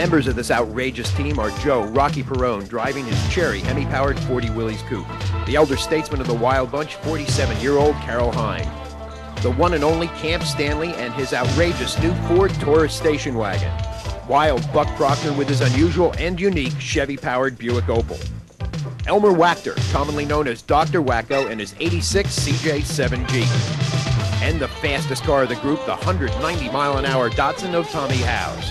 Members of this outrageous team are Joe Rocky Perrone driving his cherry Hemi-powered 40 Willys coupe, the elder statesman of the Wild Bunch, 47-year-old Carol Hine, the one and only Camp Stanley and his outrageous new Ford Taurus station wagon, Wild Buck Proctor with his unusual and unique Chevy-powered Buick Opal, Elmer Wachter, commonly known as Dr. Wacko, and his 86 CJ7 Jeep, and the fastest car of the group, the 190-mile-an-hour Datsun of Tommy Howes.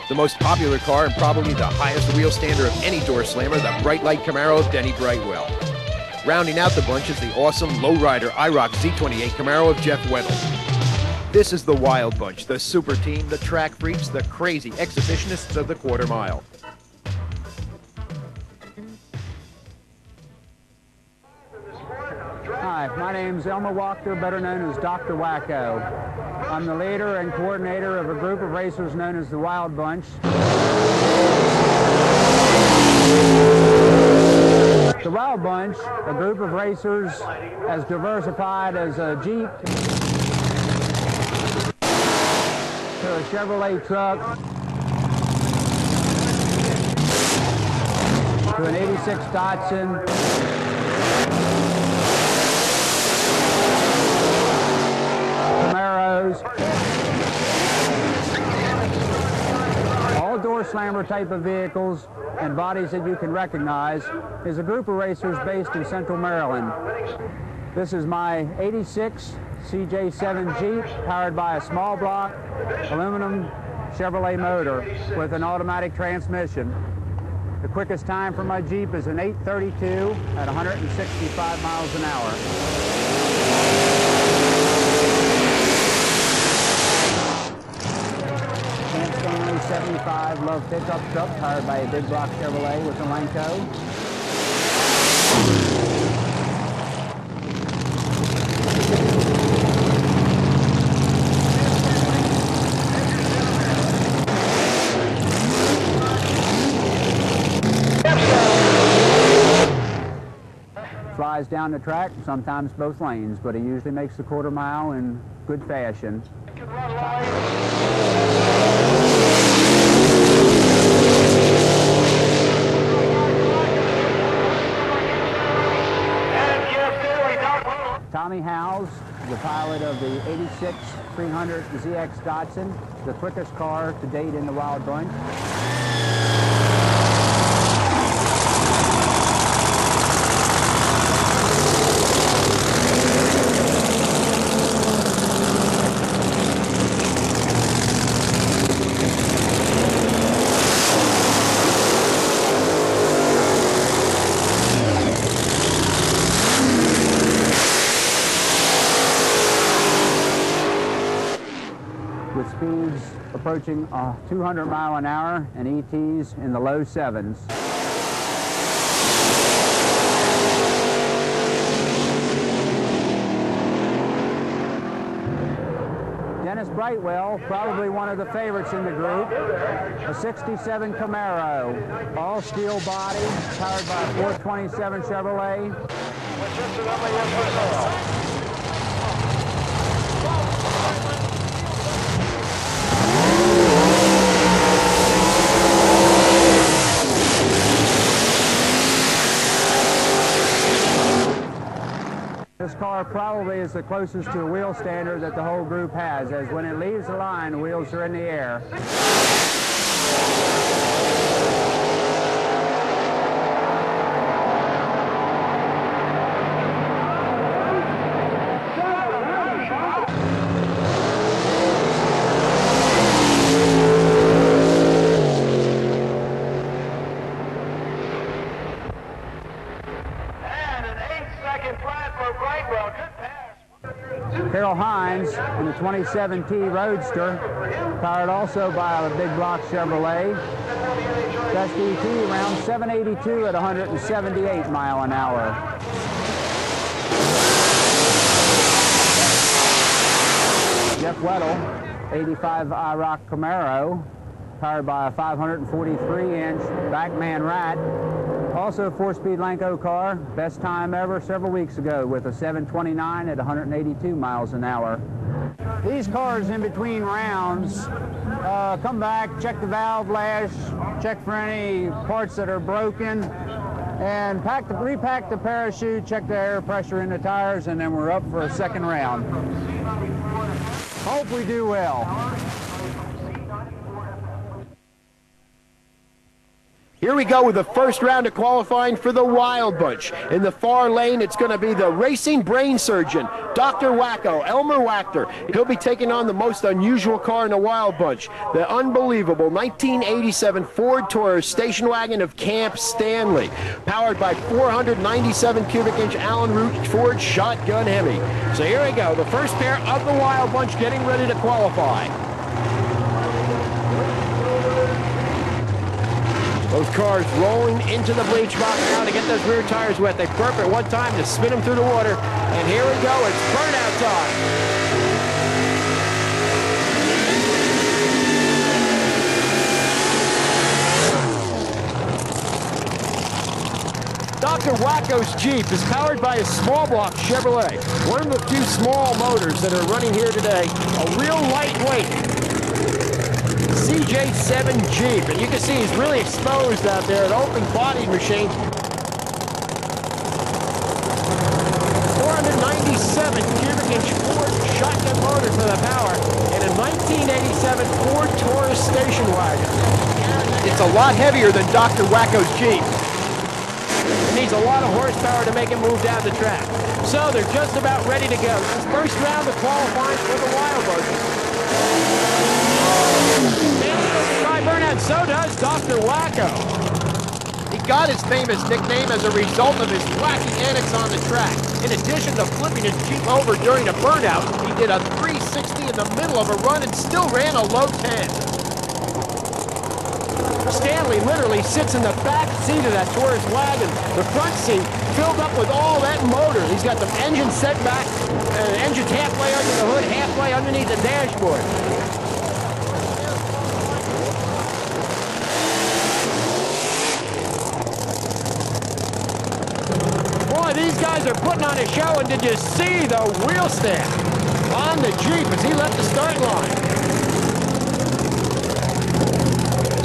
The most popular car and probably the highest wheel stander of any door slammer, the Bright Light Camaro of Denny Brightwell. Rounding out the bunch is the awesome lowrider IROC Z28 Camaro of Jeff Weddle. This is the Wild Bunch, the super team, the track freaks, the crazy exhibitionists of the quarter mile. Hi, my name's Elmer Wachter, better known as Dr. Wacko. I'm the leader and coordinator of a group of racers known as the Wild Bunch. The Wild Bunch, a group of racers as diversified as a Jeep to a Chevrolet truck to an 86 Datsun, Camaros, all door slammer type of vehicles and bodies that you can recognize, is a group of racers based in Central Maryland. This is my 86 CJ7 Jeep powered by a small block aluminum Chevrolet motor with an automatic transmission. The quickest time for my Jeep is an 8:32 at 165 miles an hour. Camp Stanley 75 Love pickup truck powered by a big block Chevrolet with a Lenco. Flies down the track, sometimes both lanes, but he usually makes the quarter mile in good fashion. Tommy Howes, the pilot of the 86 300 ZX Datsun, the quickest car to date in the Wild Bunch. With speeds approaching 200 mile an hour and ETs in the low 7s. Dennis Brightwell, probably one of the favorites in the group, a 67 Camaro, all steel body, powered by a 427 Chevrolet. This car probably is the closest to a wheel stander that the whole group has, as when it leaves the line, the wheels are in the air. Carol Hines in the 27T Roadster, powered also by a big block Chevrolet. Best ET around 782 at 178 mile an hour. Jeff Weddle, 85 IROC Camaro, powered by a 543-inch Backman Rat. Also a 4-speed Lenco car, best time ever several weeks ago with a 729 at 182 miles an hour. These cars in between rounds come back, check the valve lash, check for any parts that are broken, and repack the parachute, check the air pressure in the tires, and then we're up for a second round. Hope we do well. Here we go with the first round of qualifying for the Wild Bunch. In the far lane, it's going to be the racing brain surgeon, Dr. Wacko, Elmer Wachter. He'll be taking on the most unusual car in the Wild Bunch, the unbelievable 1987 Ford Taurus station wagon of Camp Stanley, powered by 497 cubic inch Allen Root Ford shotgun Hemi. So here we go, the first pair of the Wild Bunch getting ready to qualify. Those cars rolling into the bleach box now to get those rear tires wet. They burp at one time to spin them through the water. And here we go, it's burnout time. Dr. Wacko's Jeep is powered by a small block Chevrolet, one of the few small motors that are running here today, a real lightweight CJ7 Jeep, and you can see he's really exposed out there, an open-bodied machine. 497 cubic inch Ford shotgun motor for the power, and a 1987 Ford Taurus station wagon. It's a lot heavier than Dr. Wacko's Jeep. It needs a lot of horsepower to make it move down the track. So they're just about ready to go. This first round of qualifying for the Wild Bunch. Burnout, so does Dr. Wacko. He got his famous nickname as a result of his wacky antics on the track. In addition to flipping his Jeep over during a burnout, he did a 360 in the middle of a run and still ran a low 10. Stanley literally sits in the back seat of that Taurus wagon, the front seat filled up with all that motor. He's got the engine set back, engine's halfway under the hood, halfway underneath the dashboard. These guys are putting on a show, and did you see the wheel stand on the Jeep as he left the start line?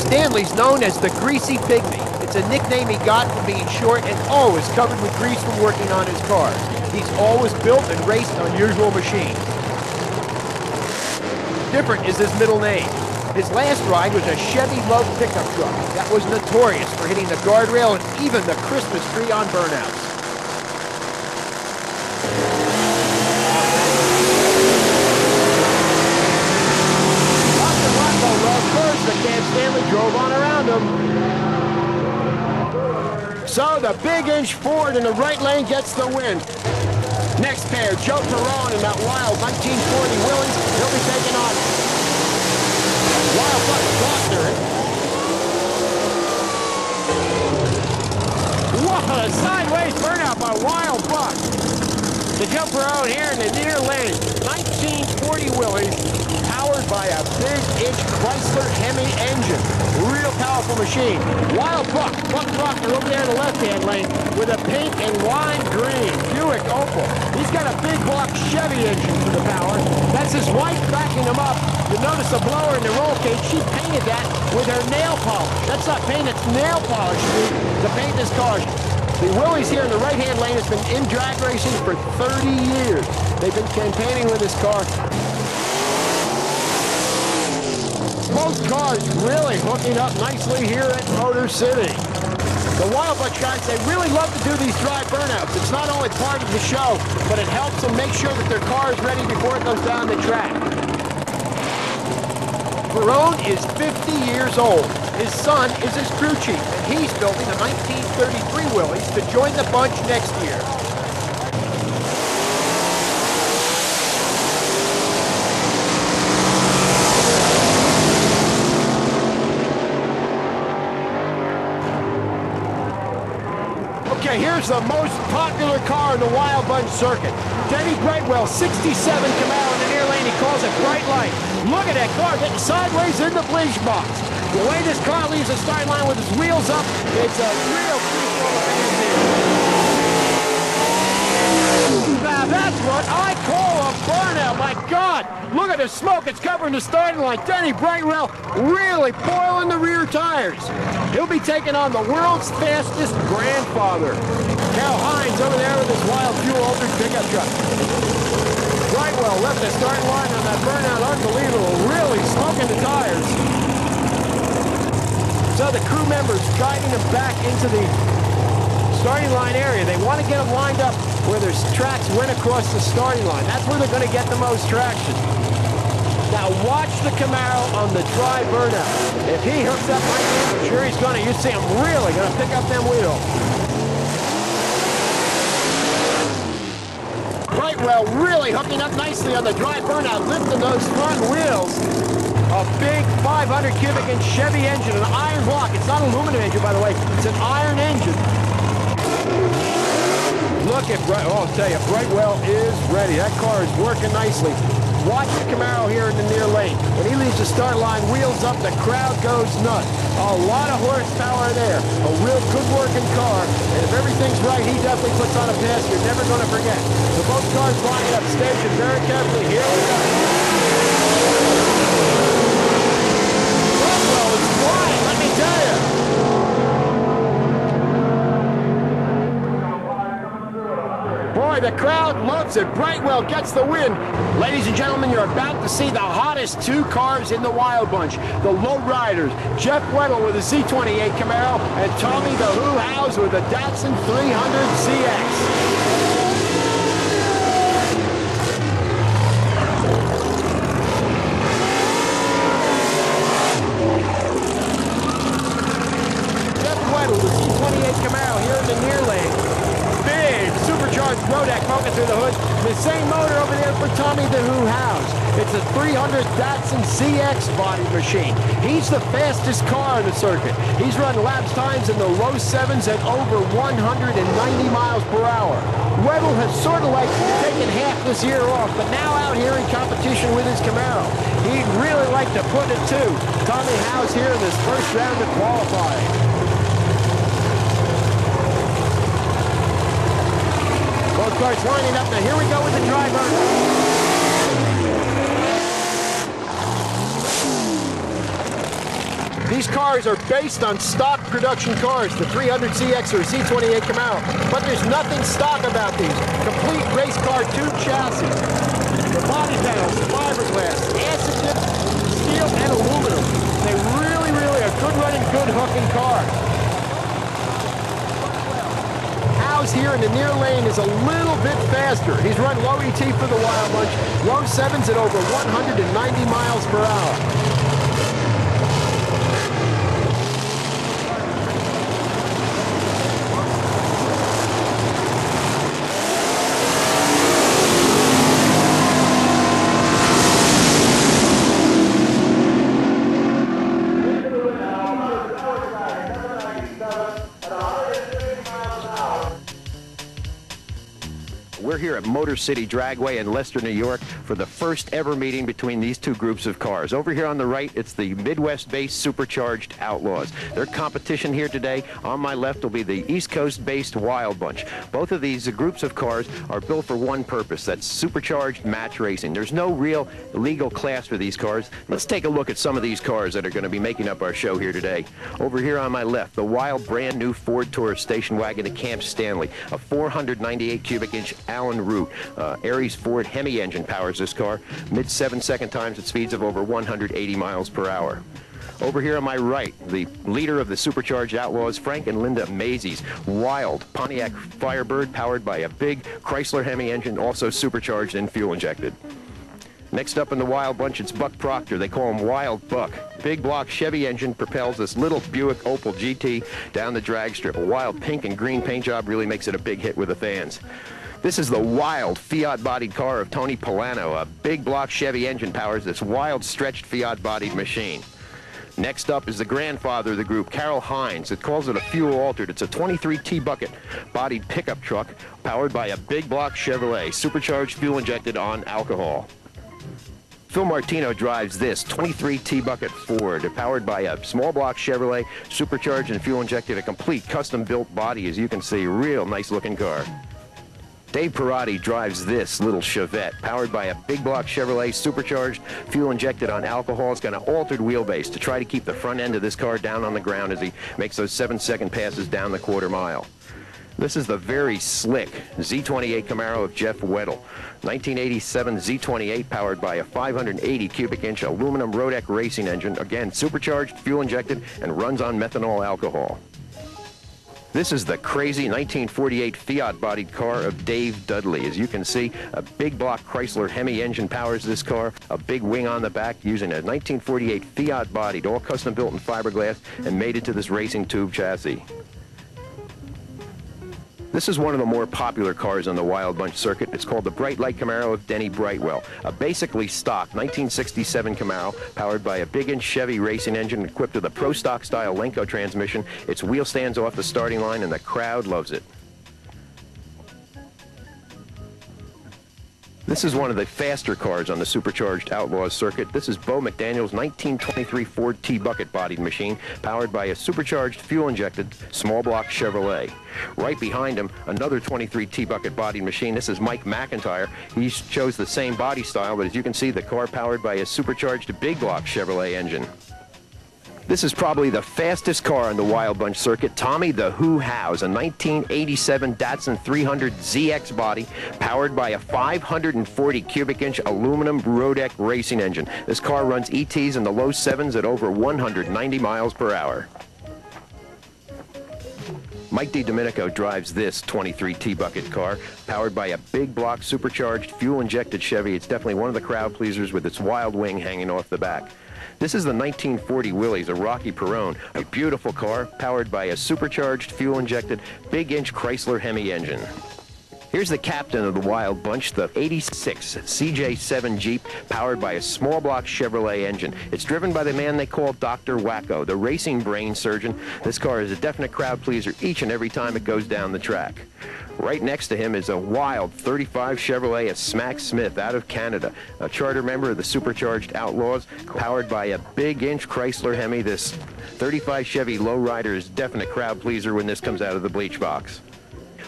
Stanley's known as the Greasy Pygmy. It's a nickname he got from being short and always covered with grease from working on his cars. He's always built and raced unusual machines. Different is his middle name. His last ride was a Chevy Love pickup truck that was notorious for hitting the guardrail and even the Christmas tree on burnouts. Stanley drove on around him. So the big inch Ford in the right lane gets the win. Next pair, Joe Perone in that wild 1940 Willys. He'll be taking on Wild Buck Foster. What a sideways burnout by Wild Buck. The Joe Perone here in the near lane. 1940 Willys. Powered by a big inch Chrysler Hemi engine. Real powerful machine. Wild Buck Proctor over there in the left-hand lane with a pink and lime green Buick Opal. He's got a big block Chevy engine for the power. That's his wife backing him up. You'll notice the blower in the roll cage. She painted that with her nail polish. That's not paint, it's nail polish to paint this car. The Willys here in the right-hand lane has been in drag racing for 30 years. They've been campaigning with this car. Both cars really hooking up nicely here at Motor City. The Wild Bunch guys, they really love to do these dry burnouts. It's not only part of the show, but it helps them make sure that their car is ready before it goes down the track. Perone is 50 years old. His son is his crew chief, and he's building a 1933 Willys to join the bunch next year. Okay, here's the most popular car in the Wild Bunch circuit. Denny Brightwell, 67 Camaro in the near lane. He calls it Bright Light. Look at that car getting sideways in the bleach box. The way this car leaves the start line with his wheels up, it's a real free-flow advance here. Now that's what I call a burnout. My God, look at of smoke. It's covering the starting line. Denny Brightwell really boiling the rear tires. He'll be taking on the world's fastest grandfather. Carol Hines over there with his wild fuel-altered pickup truck. Brightwell left the starting line on that burnout. Unbelievable. Really smoking the tires. So the crew members guiding them back into the starting line area. They want to get them lined up where their tracks went across the starting line. That's where they're going to get the most traction. Now watch the Camaro on the dry burnout. If he hooks up like this, I'm sure he's going to. You see him really going to pick up them wheels. Brightwell really hooking up nicely on the dry burnout, lifting those front wheels. A big 500 cubic inch Chevy engine, an iron block. It's not an aluminum engine, by the way. It's an iron engine. Look at I'll tell you, Brightwell is ready. That car is working nicely. Watch the Camaro here in the near lane. When he leaves the start line, wheels up, the crowd goes nuts. A lot of horsepower there. A real good working car. And if everything's right, he definitely puts on a pass you're never going to forget. So both cars lining up, station very carefully. Here we go. Brightwell is flying, let me tell you. Boy, the crowd loves it. Brightwell gets the win. Ladies and gentlemen, you're about to see the hottest two cars in the Wild Bunch. The Lowriders, Jeff Weddle with a Z28 Camaro and Tommy the Who House with a Datsun 300ZX. Camaro here in the near lane. Big supercharged Rodeck smoking through the hood. The same motor over there for Tommy the Who House. It's a 300 Datsun ZX body machine. He's the fastest car in the circuit. He's run laps times in the low 7s at over 190 miles per hour. Weddle has sort of like taken half this year off, but now out here in competition with his Camaro. He'd really like to put it to Tommy House here in this first round of qualifying. Both cars lining up. Now here we go with the driver. These cars are based on stock production cars, the 300ZX or Z28 Camaro. But there's nothing stock about these. Complete race car tube chassis. The body panels, fiberglass, acid dip, steel, and aluminum. They really are good running, good hooking car. Here in the near lane is a little bit faster. He's run low ET for the Wild Bunch, low 7s at over 190 miles per hour. We're here at Motor City Dragway in Leicester, New York for the first ever meeting between these two groups of cars. Over here on the right, it's the Midwest-based Supercharged Outlaws. Their competition here today, on my left, will be the East Coast-based Wild Bunch. Both of these groups of cars are built for one purpose, that's supercharged match racing. There's no real legal class for these cars. Let's take a look at some of these cars that are going to be making up our show here today. Over here on my left, the wild brand new Ford Taurus station wagon at Camp Stanley, a 498 cubic inch Allen Root. Aries Ford Hemi engine powers this car. Mid 7-second times at speeds of over 180 miles per hour. Over here on my right, the leader of the Supercharged Outlaws, Frank and Linda Mazy's wild Pontiac Firebird powered by a big Chrysler Hemi engine, also supercharged and fuel injected. Next up in the Wild Bunch, it's Buck Proctor. They call him Wild Buck. Big block Chevy engine propels this little Buick Opel GT down the drag strip. A wild pink and green paint job really makes it a big hit with the fans. This is the wild Fiat-bodied car of Tony Polano. A big block Chevy engine powers this wild stretched Fiat-bodied machine. Next up is the grandfather of the group, Carol Hines. It calls it a fuel-altered. It's a 23 T-bucket bodied pickup truck powered by a big block Chevrolet, supercharged fuel injected on alcohol. Phil Martino drives this 23 T-bucket Ford, powered by a small block Chevrolet, supercharged and fuel injected, a complete custom-built body, as you can see. Real nice-looking car. Dave Perotti drives this little Chevette, powered by a big block Chevrolet Supercharged, fuel injected on alcohol. It's got an altered wheelbase to try to keep the front end of this car down on the ground as he makes those 7-second passes down the quarter mile. This is the very slick Z28 Camaro of Jeff Weddle. 1987 Z28 powered by a 580 cubic inch aluminum Rodec racing engine. Again, supercharged, fuel injected, and runs on methanol alcohol. This is the crazy 1948 Fiat-bodied car of Dave Dudley. As you can see, a big block Chrysler Hemi engine powers this car, a big wing on the back using a 1948 Fiat-bodied, all custom built in fiberglass and mated to this racing tube chassis. This is one of the more popular cars on the Wild Bunch circuit. It's called the Bright Light Camaro of Denny Brightwell, a basically stock 1967 Camaro powered by a big-inch Chevy racing engine equipped with a Pro Stock style Lenco transmission. Its wheel stands off the starting line and the crowd loves it. This is one of the faster cars on the Supercharged Outlaws circuit. This is Bo McDaniel's 1923 Ford T-Bucket bodied machine powered by a supercharged, fuel-injected, small block Chevrolet. Right behind him, another 23 T-Bucket bodied machine. This is Mike McIntyre. He chose the same body style, but as you can see, the car powered by a supercharged big block Chevrolet engine. This is probably the fastest car on the Wild Bunch circuit, Tommy the Who Hows, a 1987 Datsun 300 ZX body powered by a 540 cubic inch aluminum Rodec racing engine. This car runs ETs in the low 7s at over 190 miles per hour. Mike DiDomenico drives this 23 T-Bucket car, powered by a big block supercharged fuel-injected Chevy. It's definitely one of the crowd pleasers with its wild wing hanging off the back. This is the 1940 Willys, a Rocky Perone, a beautiful car powered by a supercharged, fuel-injected, big-inch Chrysler Hemi engine. Here's the captain of the Wild Bunch, the 86 CJ7 Jeep, powered by a small block Chevrolet engine. It's driven by the man they call Dr. Wacko, the racing brain surgeon. This car is a definite crowd pleaser each and every time it goes down the track. Right next to him is a wild 35 Chevrolet, a Smack Smith out of Canada, a charter member of the Supercharged Outlaws, powered by a big-inch Chrysler Hemi. This 35 Chevy lowrider is a definite crowd pleaser when this comes out of the bleach box.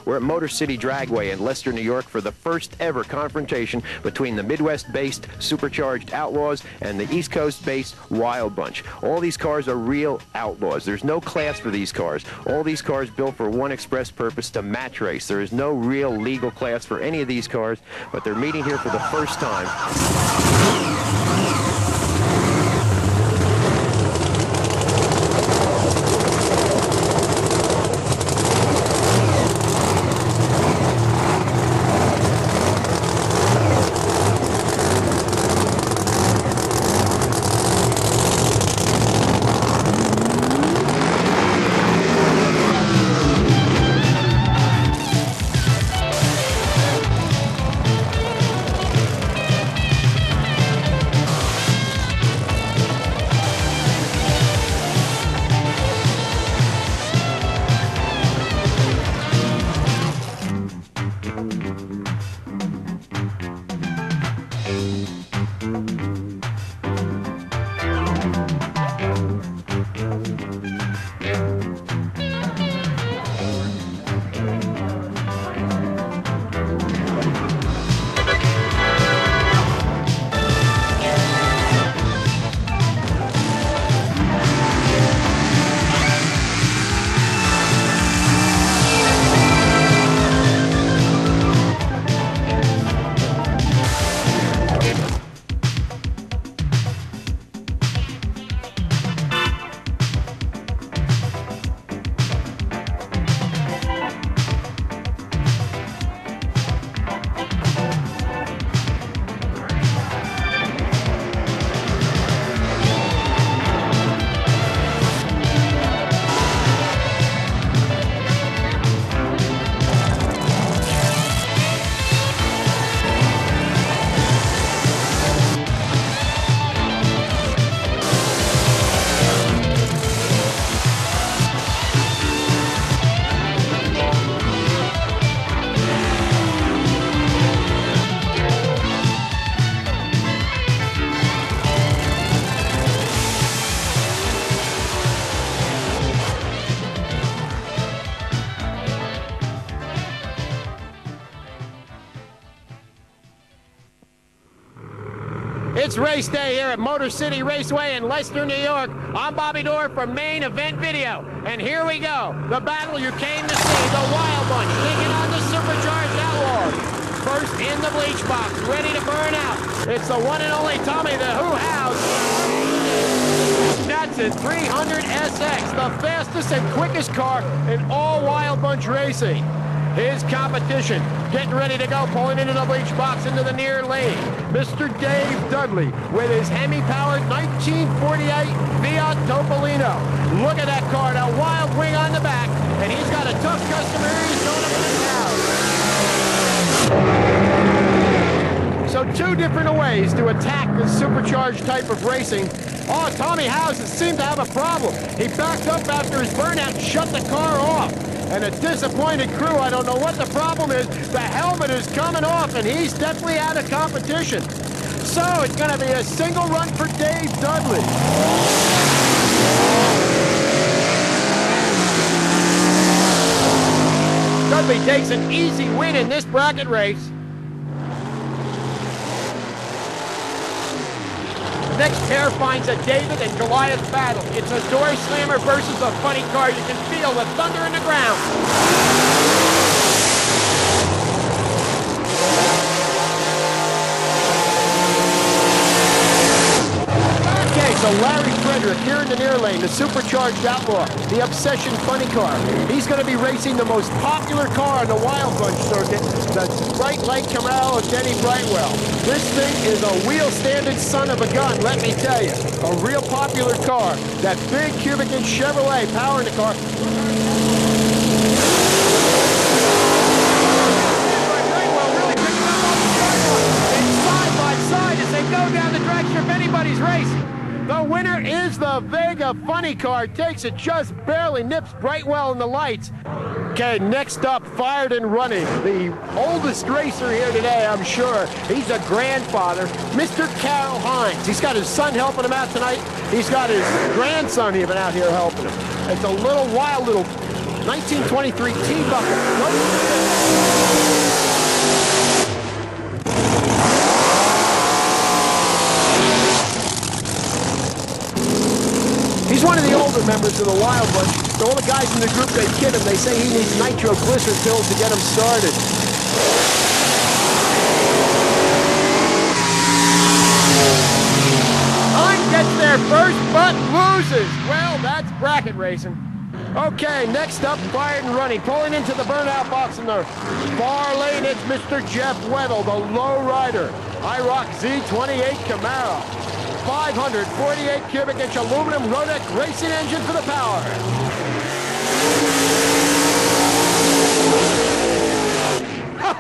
We're at Motor City Dragway in Leicester, New York for the first ever confrontation between the Midwest-based Supercharged Outlaws and the East Coast-based Wild Bunch. All these cars are real outlaws. There's no class for these cars. All these cars built for one express purpose, to match race. There is no real legal class for any of these cars, but they're meeting here for the first time. It's race day here at Motor City Raceway in Leicester, New York. I'm Bobby Dorr from Main Event Video. And here we go. The battle you came to see, the Wild Bunch taking on the Supercharged Outlaws. First in the bleach box, ready to burn out. It's the one and only Tommy the Who House. That's a 300 SX, the fastest and quickest car in all Wild Bunch racing. His competition, getting ready to go, pulling into the bleach box into the near lane. Mr. Dave Dudley with his Hemi-powered 1948 Fiat Topolino. Look at that car, that wild wing on the back, and he's got a tough customer he's going to bring out. So two different ways to attack this supercharged type of racing. Oh, Tommy Houses seemed to have a problem. He backed up after his burnout and shut the car off. And a disappointed crew, I don't know what the problem is. The helmet is coming off, and he's definitely out of competition. So it's going to be a single run for Dave Dudley. Dudley takes an easy win in this bracket race. Next pair finds a David and Goliath battle. It's a door slammer versus a funny car. You can feel the thunder in the ground. Okay, so Larry Frederick here in the near lane, the Supercharged Outlaw, the Obsession funny car. He's going to be racing the most popular car on the Wild Bunch circuit, the Bright Light Camaro of Denny Brightwell. This thing is a wheel-standing son of a gun, let me tell you. A real popular car. That big cubic inch Chevrolet powering the car. Side by side as they go down the drag strip, anybody's racing. The winner is the Vega funny car. Takes it, just barely nips Brightwell in the lights. Okay, next up, fired and running. The oldest racer here today, I'm sure. He's a grandfather, Mr. Carol Hines. He's got his son helping him out tonight. He's got his grandson even out here helping him. It's a little wild little 1923 T-buckle. He's one of the older members of the Wild Bunch. So all the guys in the group, they kid him. They say he needs nitroglycerin pills to get him started. Hines gets there first, but loses. Well, that's bracket racing. Okay, next up, fired and running. Pulling into the burnout box in the far lane, it's Mr. Jeff Weddle, the low rider. IROC Z28 Camaro. 548 cubic inch aluminum Rodeck racing engine for the power.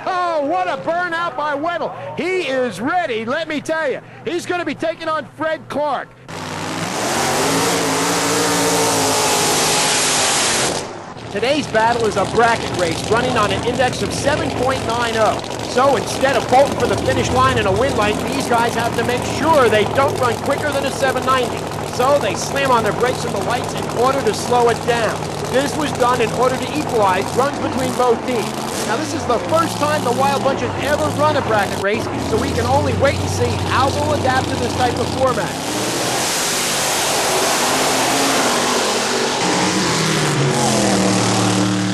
Oh, what a burnout by Weddle. He is ready, let me tell you. He's going to be taking on Fred Clark. Today's battle is a bracket race running on an index of 7.90. So instead of bolting for the finish line in a win lane, these guys have to make sure they don't run quicker than a 790. So they slam on their brakes and the lights in order to slow it down. This was done in order to equalize runs between both teams. Now this is the first time the Wild Bunch has ever run a bracket race, so we can only wait and see how they'll adapt to this type of format.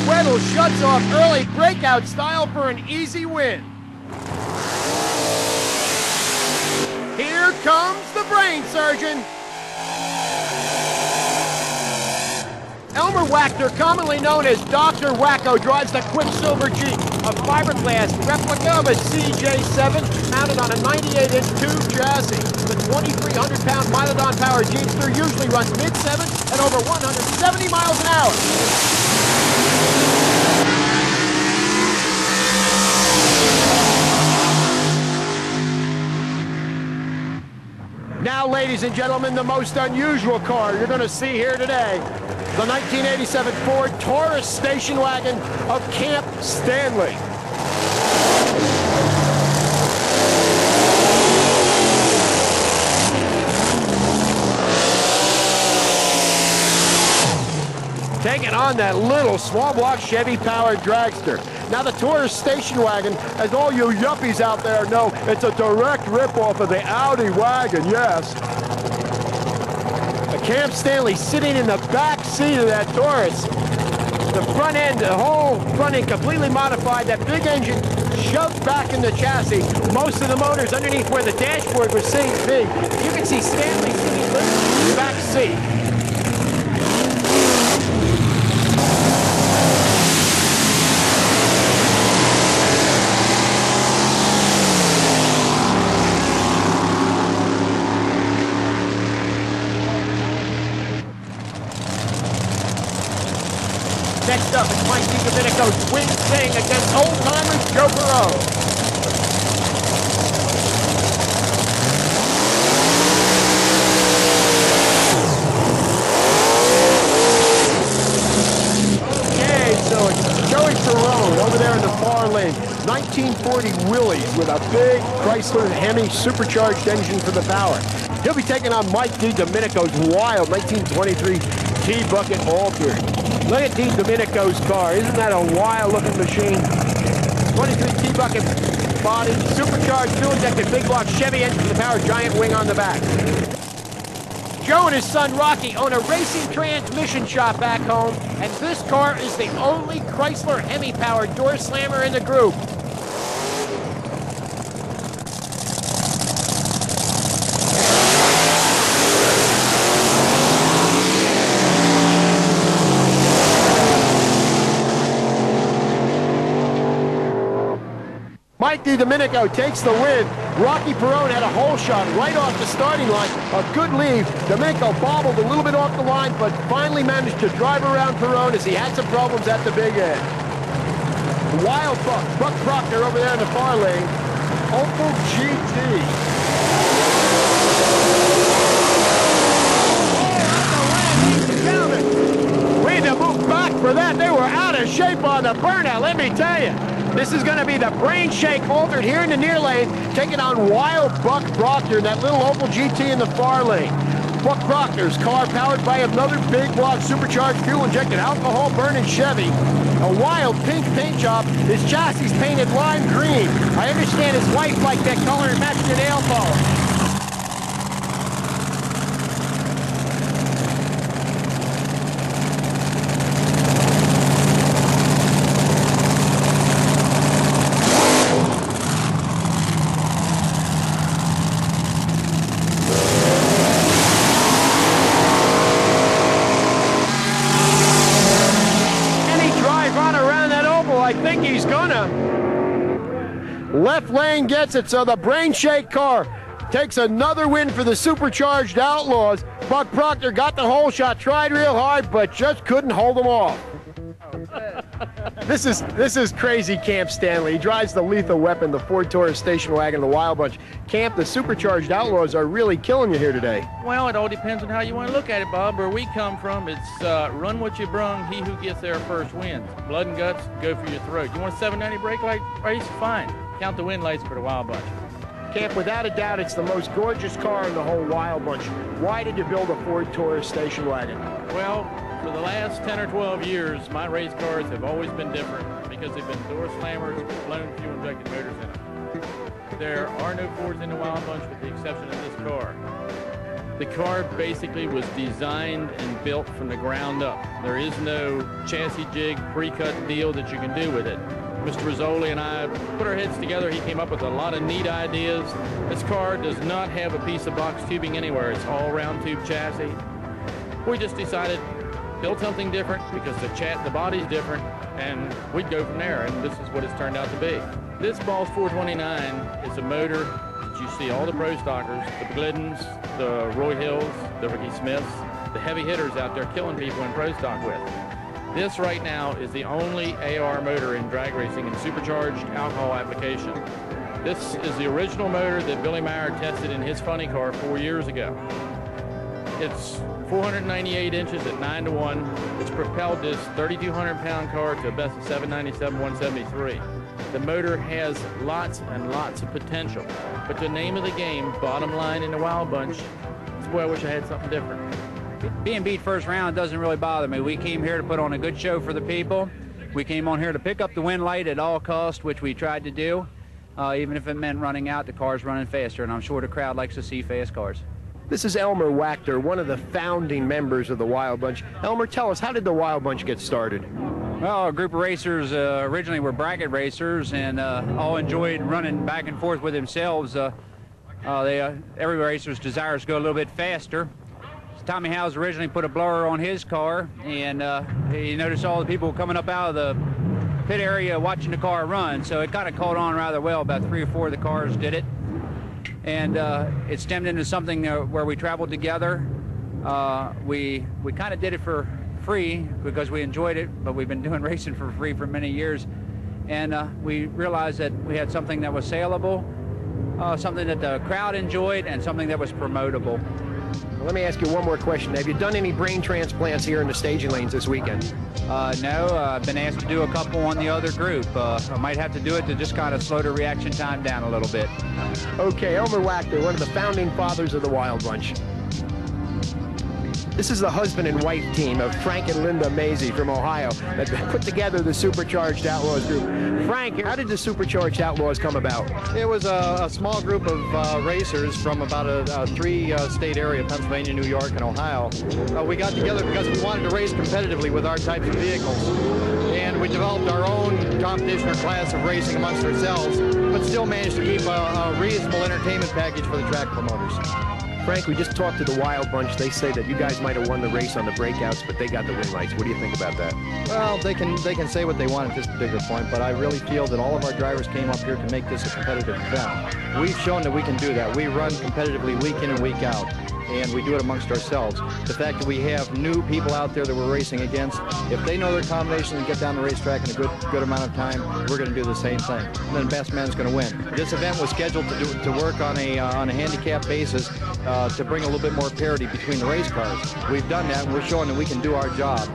Weddle shuts off early breakout style for an easy win. Here comes the brain surgeon. Elmer Wachter, commonly known as Dr. Wacko, drives the Quicksilver Jeep, a fiberglass replica of a CJ7 mounted on a 98-inch tube chassis. The 2,300-pound Milodon-powered Jeepster usually runs mid-7 at over 170 miles an hour. Now, ladies and gentlemen, the most unusual car you're going to see here today. The 1987 Ford Taurus station wagon of Camp Stanley. Take taking on that little small block Chevy powered dragster. Now the tourist station wagon, as all you yuppies out there know, it's a direct ripoff of the Audi wagon, yes. Camp Stanley sitting in the back seat of that Taurus. The front end, the whole front end completely modified. That big engine shoved back in the chassis. Most of the motors underneath where the dashboard was sitting big. You can see Stanley sitting in the back seat. Next up is Mike DiDomenico's win thing against old-timer Joe Perot. Okay, so it's Joey Perot over there in the far lane. 1940 Willys with a big Chrysler Hemi supercharged engine for the power. He'll be taking on Mike DiDomenico's wild 1923 T-Bucket altered. Look at DiDomenico's car. Isn't that a wild-looking machine? 23 T-Bucket body, supercharged, fuel-injected, big block Chevy engine with the power giant wing on the back. Joe and his son Rocky own a racing transmission shop back home, and this car is the only Chrysler Hemi-powered door slammer in the group. Mike DiDomenico takes the win. Rocky Perone had a hole shot right off the starting line. A good lead. Domenico bobbled a little bit off the line, but finally managed to drive around Perone as he had some problems at the big end. Wild Buck Proctor over there in the far lane. Opel GT. We had to move back for that. They were out of shape on the burnout, let me tell you. This is going to be the Brain Shake altered here in the near lane, taking on Wild Buck Proctor, that little Opel GT in the far lane. Buck Proctor's car powered by another big block supercharged fuel-injected alcohol-burning Chevy. A wild pink paint job, his chassis painted lime green. I understand his wife liked that color and matched the nail polish. I think he's gonna. Left lane gets it, so the Brain Shake car takes another win for the Supercharged Outlaws. Buck Proctor got the hole shot, tried real hard, but just couldn't hold them off. This is crazy Camp Stanley. He drives the lethal weapon, the Ford Taurus station wagon, the Wild Bunch. Camp, the Supercharged Outlaws are really killing you here today. Well, it all depends on how you want to look at it, Bob. Where we come from, it's run what you brung, he who gets there first wins. Blood and guts, go for your throat. You want a 790 brake light race? Fine. Count the win lights for the Wild Bunch. Camp, without a doubt, it's the most gorgeous car in the whole Wild Bunch. Why did you build a Ford Taurus station wagon? Well, for the last 10 or 12 years, my race cars have always been different because they've been door slammers with blown fuel-injected motors in them. There are no Fords in the Wild Bunch with the exception of this car. The car basically was designed and built from the ground up. There is no chassis jig, pre-cut deal that you can do with it. Mr. Rizzoli and I put our heads together. He came up with a lot of neat ideas. This car does not have a piece of box tubing anywhere. It's all round tube chassis. We just decided build something different because the body's different, and we'd go from there, and this is what it's turned out to be. This Balls 429 is a motor that you see all the pro stockers, the Gliddens, the Roy Hills, the Ricky Smiths, the heavy hitters out there killing people in pro stock with. This right now is the only AR motor in drag racing in supercharged alcohol application. This is the original motor that Billy Meyer tested in his funny car 4 years ago. It's 498 inches at 9-to-1. It's propelled this 3,200-pound car to a best of 797, 173. The motor has lots and lots of potential. But the name of the game, bottom line in the Wild Bunch, is, boy, I wish I had something different. Being beat first round doesn't really bother me. We came here to put on a good show for the people. We came on here to pick up the win light at all costs, which we tried to do, even if it meant running out the cars running faster, and I'm sure the crowd likes to see fast cars. This is Elmer Wachter, one of the founding members of the Wild Bunch. Elmer, tell us, how did the Wild Bunch get started? Well, a group of racers originally were bracket racers and all enjoyed running back and forth with themselves. Every racer's desires go a little bit faster. Tommy Howes originally put a blower on his car, and he noticed all the people coming up out of the pit area watching the car run, so it kind of caught on rather well. About 3 or 4 of the cars did it, and it stemmed into something where we traveled together. We kind of did it for free because we enjoyed it, but we've been doing racing for free for many years, and we realized that we had something that was saleable, something that the crowd enjoyed, and something that was promotable. Let me ask you one more question. Have you done any brain transplants here in the staging lanes this weekend? No, I've been asked to do a couple on the other group. I might have to do it to just kind of slow the reaction time down a little bit. Okay, Elmer Wachter, one of the founding fathers of the Wild Bunch. This is the husband and wife team of Frank and Linda Mazie from Ohio that put together the Supercharged Outlaws group. Frank, how did the Supercharged Outlaws come about? It was a small group of racers from about a 3-state area, Pennsylvania, New York, and Ohio. We got together because we wanted to race competitively with our types of vehicles. And we developed our own competition or class of racing amongst ourselves, but still managed to keep a reasonable entertainment package for the track promoters. Frank, we just talked to the Wild Bunch. They say that you guys might have won the race on the breakouts, but they got the win lights. What do you think about that? Well, they can say what they want at this particular point, but I really feel that all of our drivers came up here to make this a competitive event. We've shown that we can do that. We run competitively week in and week out, and we do it amongst ourselves. The fact that we have new people out there that we're racing against, if they know their combinations and get down the racetrack in a good amount of time, we're going to do the same thing. And then the best man is going to win. This event was scheduled to work on a handicap basis to bring a little bit more parity between the race cars. We've done that, and we're showing that we can do our job.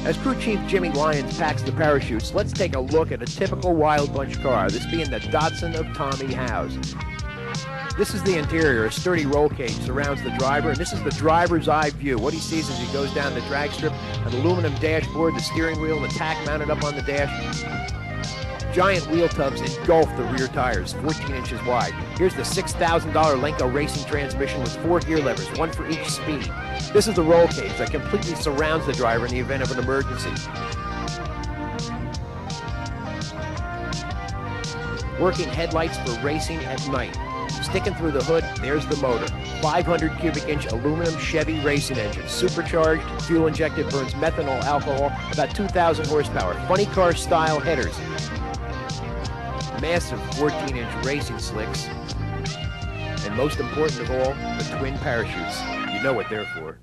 As crew chief Jimmy Lyons packs the parachutes, let's take a look at a typical Wild Bunch car, this being the Datsun of Tommy Howes. This is the interior. A sturdy roll cage surrounds the driver, and this is the driver's eye view. What he sees as he goes down the drag strip, an aluminum dashboard, the steering wheel, and the tack mounted up on the dash. Giant wheel tubs engulf the rear tires, 14 inches wide. Here's the $6,000 Lenco racing transmission with 4 gear levers, 1 for each speed. This is the roll cage that completely surrounds the driver in the event of an emergency. Working headlights for racing at night. Sticking through the hood, there's the motor. 500 cubic inch aluminum Chevy racing engine, supercharged, fuel injected, burns methanol alcohol, about 2,000 horsepower. Funny car style headers. Massive 14-inch racing slicks. And most important of all, the twin parachutes. You know what they're for.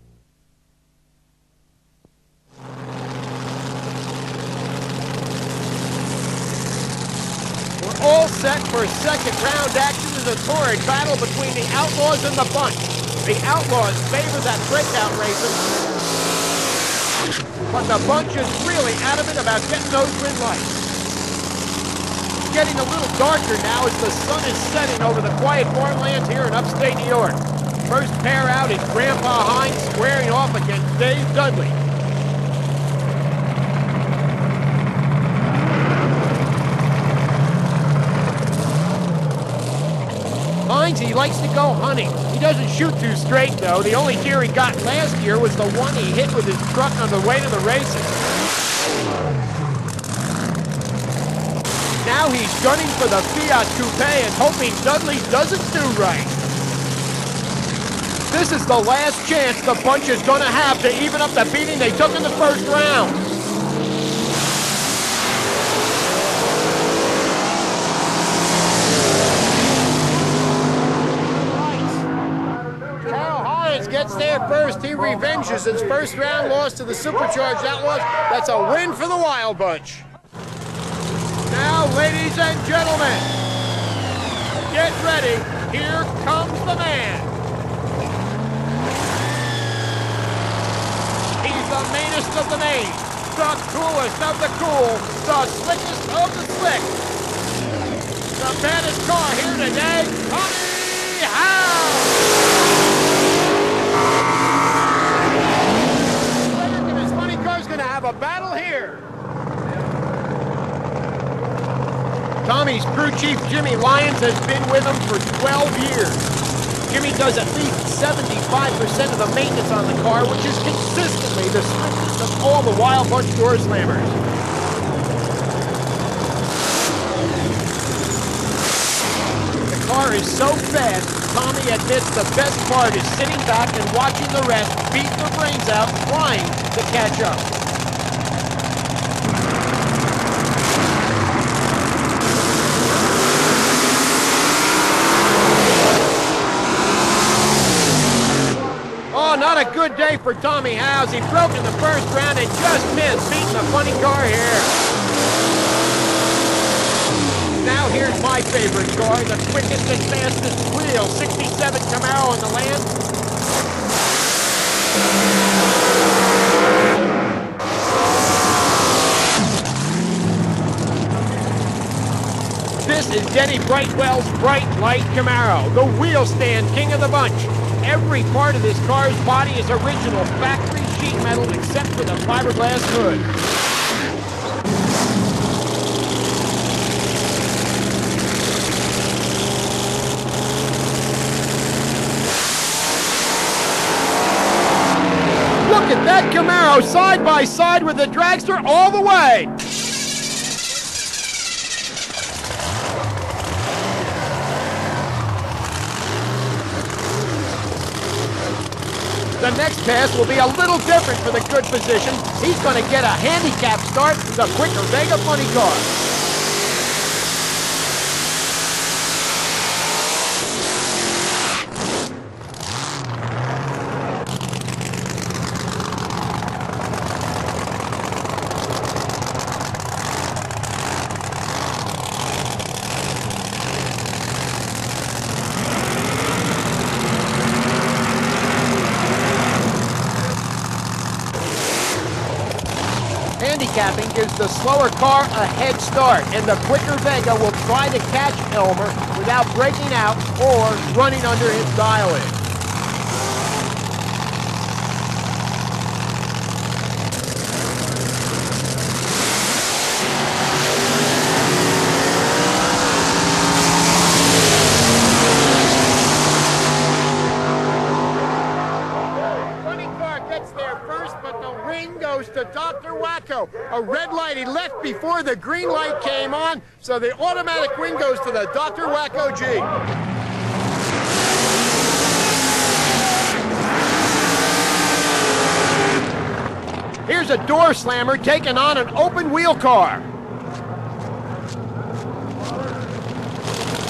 We're all set for second round action in the torrid battle between the Outlaws and the Bunch. The Outlaws favor that breakout racing, but the Bunch is really adamant about getting those win lights. It's getting a little darker now as the sun is setting over the quiet farmlands here in upstate New York. First pair out is Grandpa Hines squaring off against Dave Dudley. Hines, he likes to go hunting. He doesn't shoot too straight, though. The only deer he got last year was the one he hit with his truck on the way to the races. Now he's gunning for the Fiat Coupe and hoping Dudley doesn't do right. This is the last chance the Bunch is going to have to even up the beating they took in the first round. Gets there first. He revenges his first round loss to the Supercharged Outlaws. That's a win for the Wild Bunch. Now, ladies and gentlemen, get ready. Here comes the man. He's the meanest of the main, the coolest of the cool, the slickest of the slick. The baddest car here today, Tommy Howes. battle here. Tommy's crew chief, Jimmy Lyons, has been with him for 12 years. Jimmy does at least 75% of the maintenance on the car, which is consistently the strictest of all the Wild Bunch door slammers. The car is so fast, Tommy admits the best part is sitting back and watching the rest beat their brains out trying to catch up. Oh, not a good day for Tommy Howes. He broke in the first round and just missed beating the funny car here. Now here's my favorite car, the quickest and fastest wheel, 67 Camaro in the land. This is Denny Brightwell's Bright Light Camaro, the wheel stand king of the bunch. Every part of this car's body is original factory sheet metal except for the fiberglass hood. Look at that Camaro side by side with the dragster all the way. The next pass will be a little different for the good position. He's going to get a handicap start, the quicker Vega funny car. Handicapping gives the slower car a head start, and the quicker Vega will try to catch Elmer without breaking out or running under his dial-in. To Dr. Wacko. A red light he left before the green light came on, so the automatic wing goes to the Dr. Wacko G. Here's a door slammer taking on an open wheel car.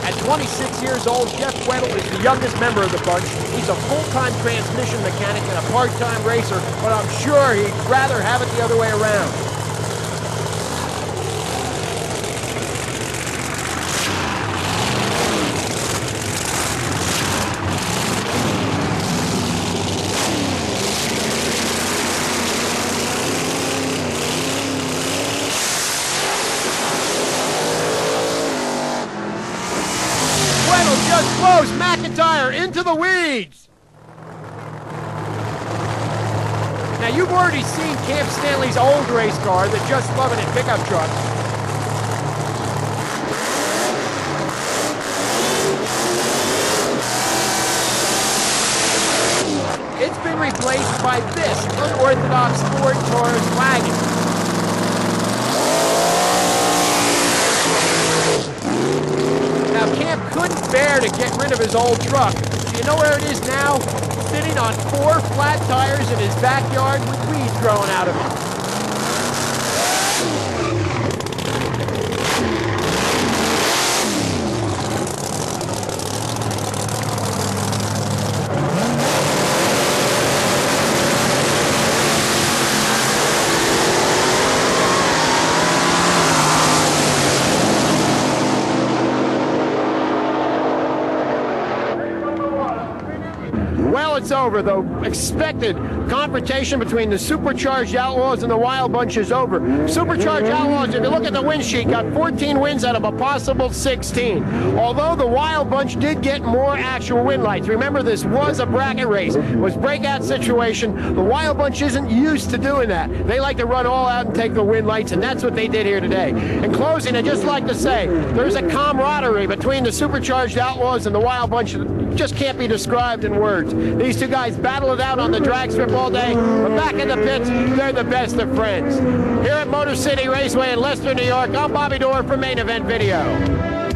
At 26 years old, Jeff Weddle is the youngest member of the bunch. He's a full-time transmission mechanic and a part-time racer, but I'm sure he'd rather have it the other way around. Just blows McIntyre into the weeds. Now, you've already seen Camp Stanley's old race car, the Just Lovin' It pickup truck. It's been replaced by this unorthodox Ford Taurus wagon. Now, Camp couldn't bear to get rid of his old truck. Do you know where it is now? Sitting on 4 flat tires in his backyard with weeds growing out of it. Well, it's over. The expected confrontation between the Supercharged Outlaws and the Wild Bunch is over. Supercharged Outlaws, if you look at the win sheet, got 14 wins out of a possible 16. Although the Wild Bunch did get more actual win lights. Remember, this was a bracket race. It was breakout situation. The Wild Bunch isn't used to doing that. They like to run all out and take the win lights, and that's what they did here today. In closing, I'd just like to say, there's a camaraderie between the Supercharged Outlaws and the Wild Bunch that just can't be described in words. These two guys battle it out on the drag strip all day, but back in the pits, they're the best of friends. Here at Motor City Raceway in Leicester, New York, I'm Bobby Dorr for Main Event Video.